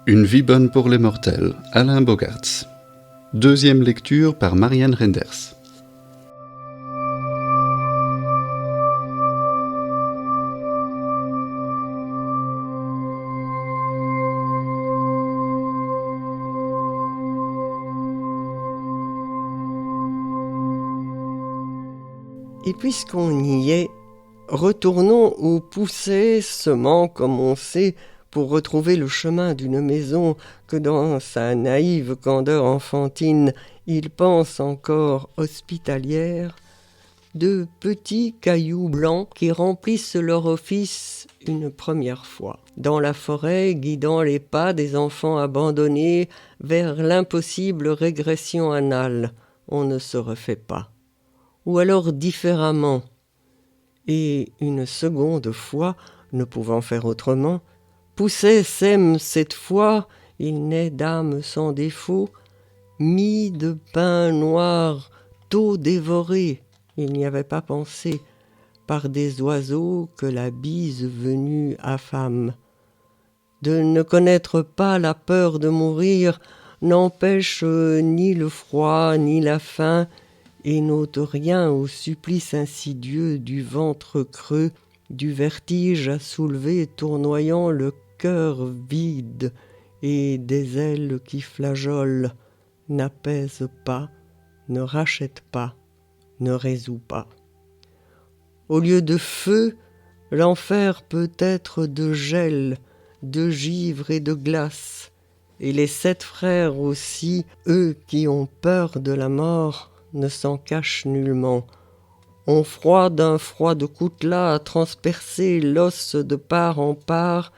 Une vie bonne pour les mortels, Alain Bogaerts. Deuxième lecture par Marianne Renders. Et puisqu'on y est, retournons où poussait, semant comme on sait, pour retrouver le chemin d'une maison que dans sa naïve candeur enfantine, il pense encore hospitalière, de petits cailloux blancs qui remplissent leur office une première fois. Dans la forêt, guidant les pas des enfants abandonnés vers l'impossible régression anale, on ne se refait pas. Ou alors différemment. Et une seconde fois, ne pouvant faire autrement, Pousset sème cette fois, il naît d'âme sans défaut, mis de pain noir, tôt dévoré, il n'y avait pas pensé, par des oiseaux que la bise venue affame. De ne connaître pas la peur de mourir n'empêche ni le froid ni la faim, et n'ôte rien au supplice insidieux du ventre creux, du vertige à soulever tournoyant le cœur vide, et des ailes qui flageolent, n'apaisent pas, ne rachètent pas, ne résout pas. Au lieu de feu, l'enfer peut être de gel, de givre et de glace, et les 7 frères aussi, eux qui ont peur de la mort, ne s'en cachent nullement. On froid d'un froid de coutelas à transpercer l'os de part en part,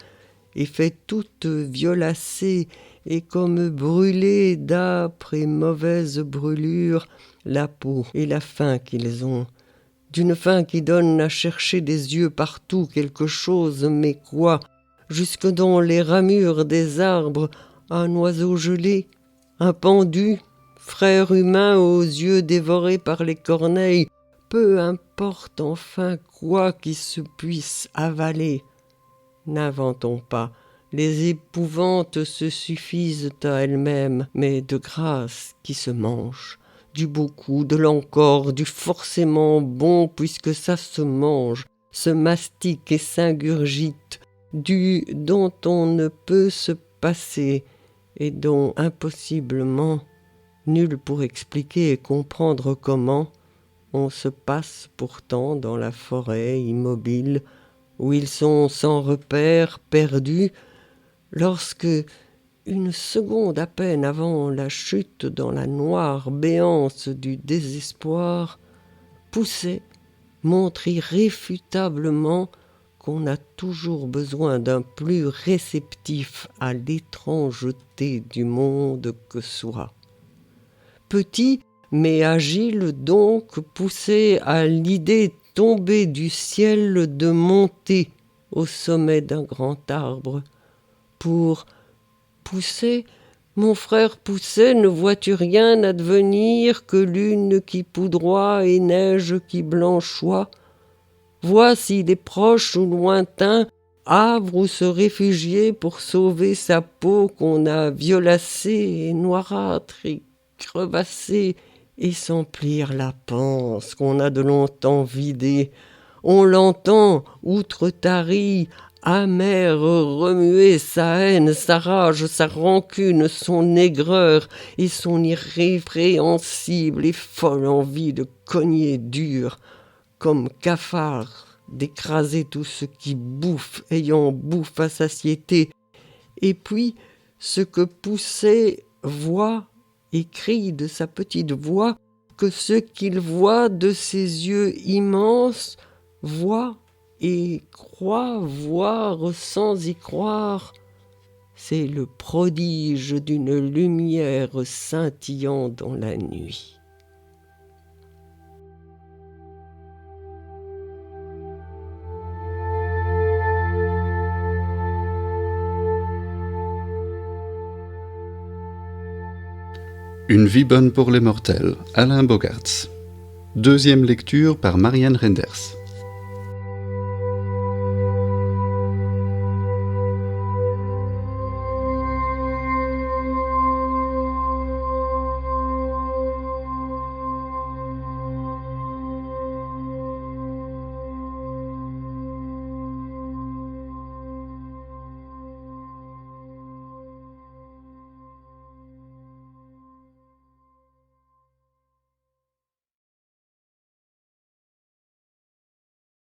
et fait toute violacée et comme brûler d'âpres et mauvaises brûlures la peau et la faim qu'ils ont. D'une faim qui donne à chercher des yeux partout quelque chose, mais quoi? Jusque dans les ramures des arbres, un oiseau gelé, un pendu, frère humain aux yeux dévorés par les corneilles, peu importe enfin quoi qui se puisse avaler. N'inventons pas, les épouvantes se suffisent à elles-mêmes, mais de grâce qui se mange, du beaucoup, de l'encore, du forcément bon puisque ça se mange, se mastique et s'ingurgite, du dont on ne peut se passer et dont impossiblement, nul pour expliquer et comprendre comment, on se passe pourtant dans la forêt immobile, où ils sont sans repère, perdus, lorsque, une seconde à peine avant la chute dans la noire béance du désespoir, Pousset montre irréfutablement qu'on a toujours besoin d'un plus réceptif à l'étrangeté du monde que soi. Petit, mais agile donc, Pousset à l'idée tombée du ciel de monter au sommet d'un grand arbre. Pour Pousset, mon frère Pousset, ne vois-tu rien advenir que lune qui poudroie et neige qui blanchoie? Vois s'il est proche ou lointain, havre où se réfugier pour sauver sa peau qu'on a violacée et noirâtre et crevassée, et s'emplir la panse qu'on a de longtemps vidée. On l'entend, outre-tari, amer remuer sa haine, sa rage, sa rancune, son aigreur et son irrépréhensible et folle envie de cogner dur, comme cafard, d'écraser tout ce qui bouffe, ayant bouffe à satiété. Et puis, ce que Pousset voit et crie de sa petite voix, que ce qu'il voit de ses yeux immenses, voit et croit voir sans y croire, c'est le prodige d'une lumière scintillant dans la nuit. Une vie bonne pour les mortels, Alain Bogaerts. Deuxième lecture par Marianne Renders.